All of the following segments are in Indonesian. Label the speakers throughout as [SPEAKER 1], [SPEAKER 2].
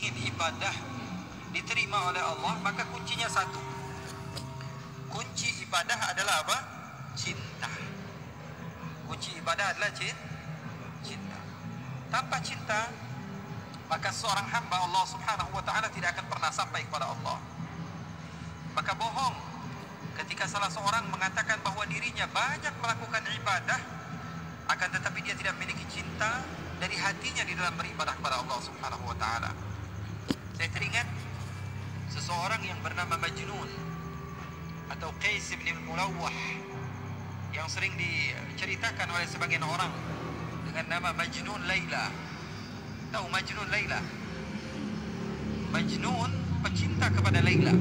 [SPEAKER 1] ingin ibadah diterima oleh Allah, maka kuncinya satu. Kunci ibadah adalah apa? Cinta. Kunci ibadah adalah cinta. Tanpa cinta, maka seorang hamba Allah Subhanahu wa ta'ala tidak akan pernah sampai kepada Allah. Maka bohong ketika salah seorang mengatakan bahwa dirinya banyak melakukan ibadah, akan tetapi dia tidak memiliki cinta dari hatinya di dalam beribadah kepada Allah Subhanahu wa ta'ala. Saya teringat seseorang yang bernama Majnun atau Qais bin Mulawwah, yang sering diceritakan oleh sebagian orang dengan nama Majnun Laila. Tahu Majnun Laila? Majnun pecinta kepada Laila,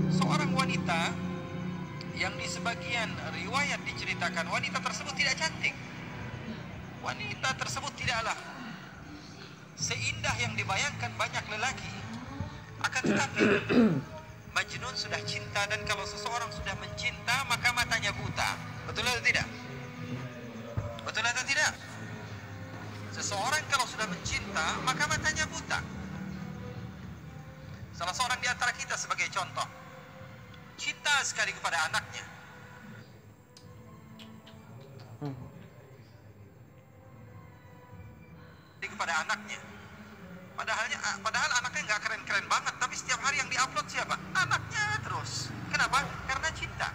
[SPEAKER 1] seorang wanita yang di sebagian riwayat diceritakan wanita tersebut tidak cantik. Wanita tersebut tidaklah seindah yang dibayangkan banyak lelaki. Akan tetapi Majnun sudah cinta, dan kalau seseorang sudah mencinta maka matanya buta. Betul atau tidak? Betul atau tidak? Seseorang kalau sudah mencinta maka matanya buta. Salah seorang di antara kita sebagai contoh, cinta sekali kepada anaknya. Kepada anaknya. Padahal anaknya nggak keren-keren banget, tapi setiap hari yang diupload siapa? Anaknya terus. Kenapa? Karena cinta.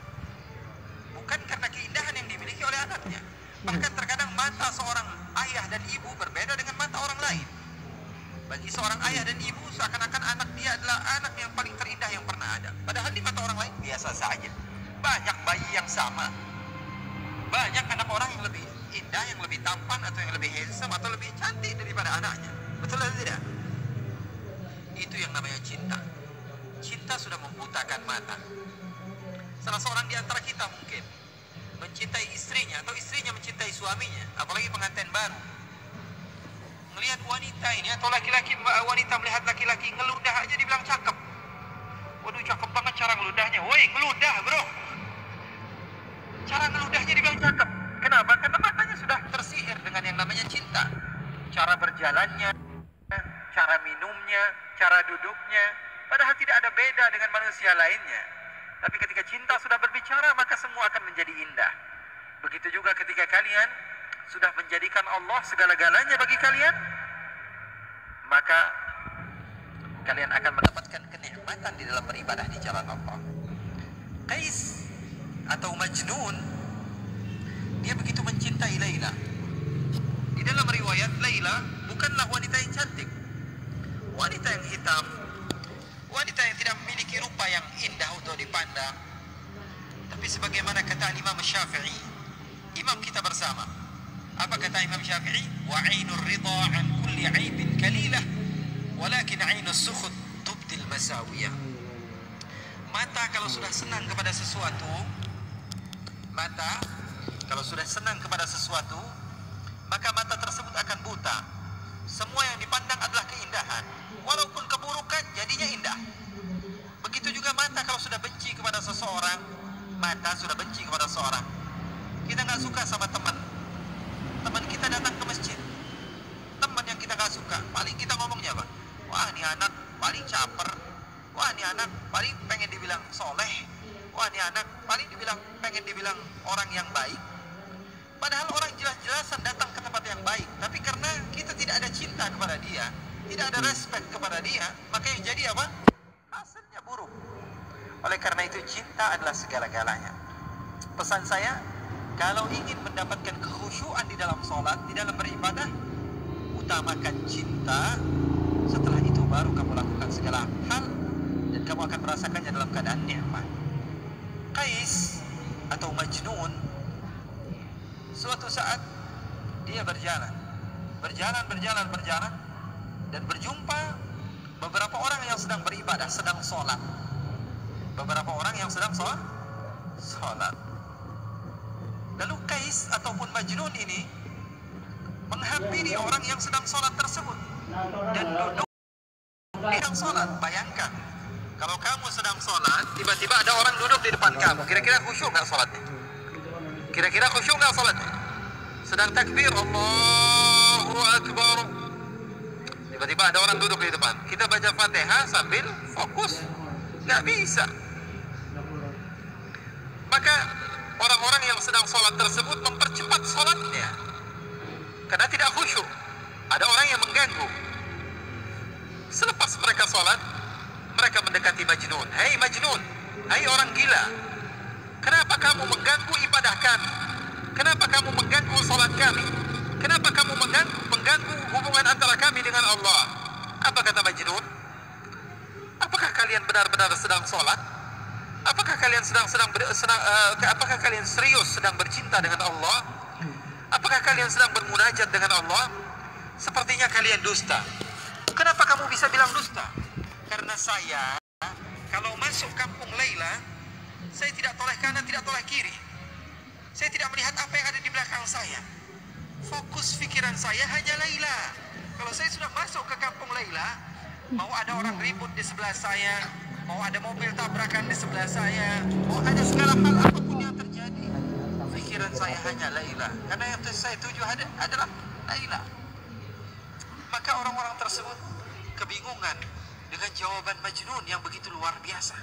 [SPEAKER 1] Bukan karena keindahan yang dimiliki oleh anaknya. Bahkan terkadang mata seorang ayah dan ibu berbeda dengan mata orang lain. Bagi seorang ayah dan ibu seakan-akan anak dia adalah anak yang paling terindah yang pernah ada. Padahal di mata orang lain biasa saja. Banyak bayi yang sama. Banyak anak orang yang lebih indah, yang lebih tampan, atau yang lebih handsome, atau lebih cantik daripada anaknya. Betul atau tidak? Itu yang namanya cinta. Cinta sudah membutakan mata. Salah seorang di antara kita mungkin mencintai istrinya, atau istrinya mencintai suaminya, apalagi pengantin baru. Melihat wanita ini, atau laki-laki, wanita melihat laki-laki ngeludah aja dibilang cakep. Waduh, cakep banget cara ngeludahnya. Woi, ngeludah bro. Cara ngeludahnya dibilang cakep. Kenapa? Karena matanya sudah tersihir dengan yang namanya cinta. Cara berjalannya, cara minumnya, cara duduknya, padahal tidak ada beda dengan manusia lainnya. Tapi ketika cinta sudah berbicara, maka semua akan menjadi indah. Begitu juga ketika kalian sudah menjadikan Allah segala-galanya bagi kalian, maka kalian akan mendapatkan kenikmatan di dalam beribadah di jalan Allah. Qais atau Majnun, dia begitu mencintai Laila. Di dalam riwayat, Laila bukanlah wanita yang cantik, wanita yang hitam, wanita yang tidak memiliki rupa yang indah untuk dipandang. Tapi sebagaimana kata Imam Syafi'i, imam kita bersama, apa kata Imam Syafi'i? Wa 'ainur ridha 'an kulli 'aibin kalilah, walakin 'ainus sukhut tubdil masawiyah. Mata kalau sudah senang kepada sesuatu, mata kalau sudah senang kepada sesuatu, maka mata tersebut akan buta. Semua yang dipandang adalah keindahan, walaupun keburukan jadinya indah. Begitu juga mata kalau sudah benci kepada seseorang, mata sudah benci kepada seseorang. Kita nggak suka sama teman kita datang ke masjid, teman yang kita nggak suka, paling kita ngomongnya apa? Wah, ini anak paling caper. Wah, ini anak paling pengen dibilang soleh. Wah, ini anak paling pengen dibilang orang yang baik. Padahal orang jelas-jelasan datang ke tempat yang baik, tapi karena kita tidak ada cinta kepada dia, tidak ada respect kepada dia, maka yang jadi apa? Hasilnya buruk. Oleh karena itu, cinta adalah segala-galanya. Pesan saya, kalau ingin mendapatkan kekhusyuan di dalam sholat, di dalam beribadah, utamakan cinta. Setelah itu baru kamu lakukan segala hal, dan kamu akan merasakannya dalam keadaan nikmat. Qais atau Majnun, suatu saat dia berjalan, dan berjumpa beberapa orang yang sedang beribadah, sedang sholat. Beberapa orang yang sedang sholat. Lalu Qais ataupun Majnun ini menghampiri orang yang sedang sholat tersebut dan duduk di dalam sholat. Bayangkan, kalau kamu sedang sholat, tiba-tiba ada orang duduk di depan kamu, kira-kira khusyuk nggak sholatnya? Kira-kira khusyuk nggak sholatnya? Sedang takbir, Allahu Akbar, Tiba-tiba ada orang duduk di depan, kita baca Fatihah sambil fokus, nggak bisa. Maka orang-orang yang sedang sholat tersebut mempercepat sholatnya karena tidak khusyuk. Ada orang yang mengganggu. Selepas mereka sholat, mereka mendekati Majnun. Hei Majnun, hai orang gila, kenapa kamu mengganggu ibadah kami? Kenapa kamu mengganggu sholat kami? Kenapa kamu mengganggu hubungan antara kami dengan Allah? Apa kata Majnun? Apakah kalian benar-benar sedang sholat? Apakah kalian apakah kalian serius sedang bercinta dengan Allah? Apakah kalian sedang bermunajat dengan Allah? Sepertinya kalian dusta. Kenapa kamu bisa bilang dusta? Karena saya, kalau masuk kampung Laila, saya tidak toleh kanan, tidak toleh kiri. Saya tidak melihat apa yang ada di belakang saya. Fokus pikiran saya hanya Laila. Kalau saya sudah masuk ke kampung Laila, mau ada orang ribut di sebelah saya, mau ada mobil tabrakan di sebelah saya, mau ada segala hal apapun yang terjadi, pikiran saya hanya Laila. Karena yang saya tuju adalah Laila. Maka orang-orang tersebut kebingungan dengan jawaban Majnun yang begitu luar biasa.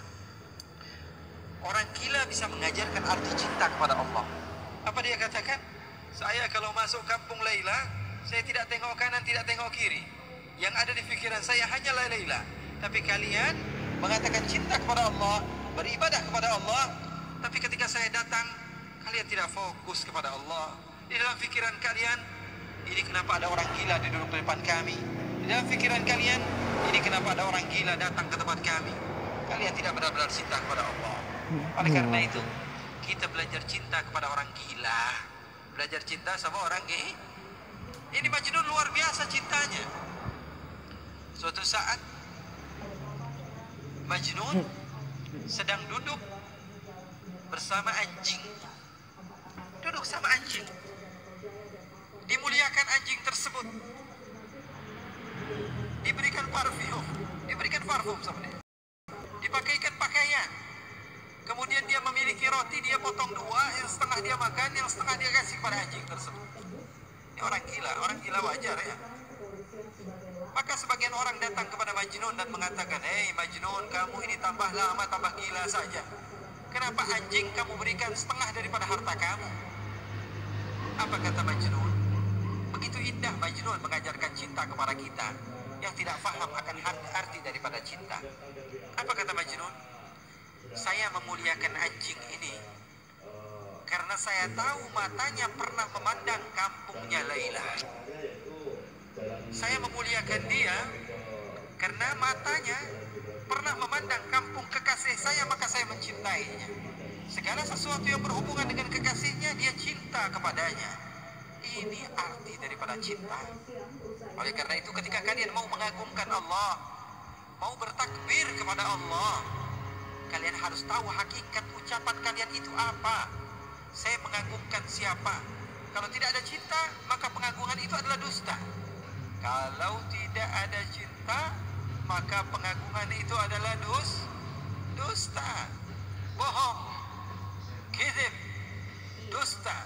[SPEAKER 1] Orang gila bisa mengajarkan arti cinta kepada Allah. Apa dia katakan? Saya kalau masuk kampung Laila, saya tidak tengok kanan, tidak tengok kiri. Yang ada di pikiran saya hanyalah Laila. Tapi kalian mengatakan cinta kepada Allah, beribadah kepada Allah, tapi ketika saya datang, kalian tidak fokus kepada Allah. Di dalam pikiran kalian, ini kenapa ada orang gila duduk di depan kami? Di dalam pikiran kalian, ini kenapa ada orang gila datang ke tempat kami? Kalian tidak benar-benar cinta kepada Allah. Oleh karena itu, kita belajar cinta kepada orang gila, belajar cinta sama orang gila. Ini Majnun luar biasa cintanya. Suatu saat Majnun sedang duduk bersama anjing. Duduk sama anjing. Dimuliakan anjing tersebut. Diberikan parfum sama dia. Dipakaikan pakaian. Kemudian dia memiliki roti, dia potong dua, yang setengah dia makan, yang setengah dia kasih pada anjing tersebut. Ini orang gila wajar ya. Maka sebagian orang datang kepada Majnun dan mengatakan, hei Majnun, kamu ini tambah lama tambah gila saja. Kenapa anjing kamu berikan setengah daripada harta kamu? Apa kata Majnun? Begitu indah Majnun mengajarkan cinta kepada kita yang tidak faham akan arti daripada cinta. Apa kata Majnun? Saya memuliakan anjing ini karena saya tahu matanya pernah memandang kampungnya Laila. Saya memuliakan dia karena matanya pernah memandang kampung kekasih saya, maka saya mencintainya. Segala sesuatu yang berhubungan dengan kekasihnya, dia cinta kepadanya. Ini arti daripada cinta. Oleh karena itu, ketika kalian mau mengagungkan Allah, mau bertakbir kepada Allah, kalian harus tahu hakikat ucapan kalian itu apa. Saya mengagungkan siapa? Kalau tidak ada cinta, maka pengagungan itu adalah dusta. Kalau tidak ada cinta, maka pengagungan itu adalah dusta, bohong, kizib, dusta.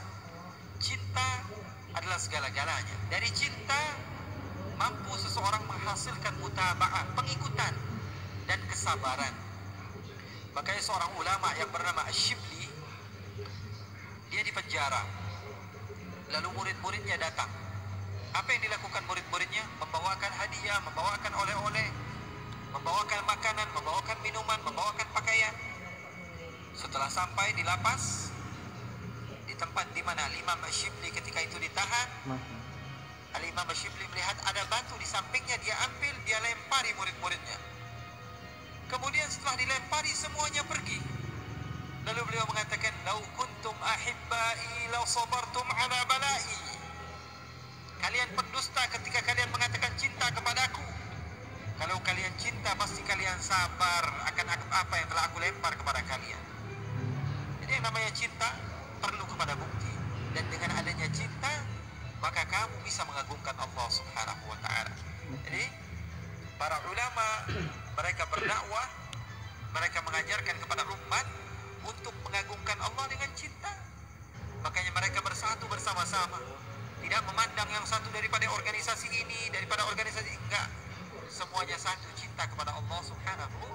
[SPEAKER 1] Cinta adalah segala-galanya. Dari cinta mampu seseorang menghasilkan mutaba'ah, pengikutan dan kesabaran. Makanya seorang ulama yang bernama Ash-Shibli, dia dipenjara. Lalu murid-muridnya datang. Apa yang dilakukan murid-muridnya? Membawakan hadiah, membawakan oleh-oleh, membawakan makanan, membawakan minuman, membawakan pakaian. Setelah sampai di lapas, di tempat di mana Imam Ash-Shibli ketika itu ditahan, Imam Ash-Shibli melihat ada batu di sampingnya, dia ambil, dia lempari murid-muridnya. Kemudian setelah dilempari, semuanya pergi. Lalu beliau mengatakan, "Lau kuntum ahibbai law sabartum ala balai." Kalian pendusta ketika kalian mengatakan cinta kepadaku. Kalau kalian cinta, pasti kalian sabar akan apa yang telah aku lempar kepada kalian. Jadi yang namanya cinta perlu kepada bukti. Dan dengan adanya cinta, maka kamu bisa mengagungkan Allah Subhanahu wa ta'ala. Jadi para ulama, mereka berdakwah, mereka mengajarkan kepada umat untuk mengagungkan Allah dengan cinta. Makanya mereka bersatu bersama-sama di Tidak memandang yang satu daripada organisasi ini, daripada organisasi enggak. Semuanya satu, cinta kepada Allah Subhanahu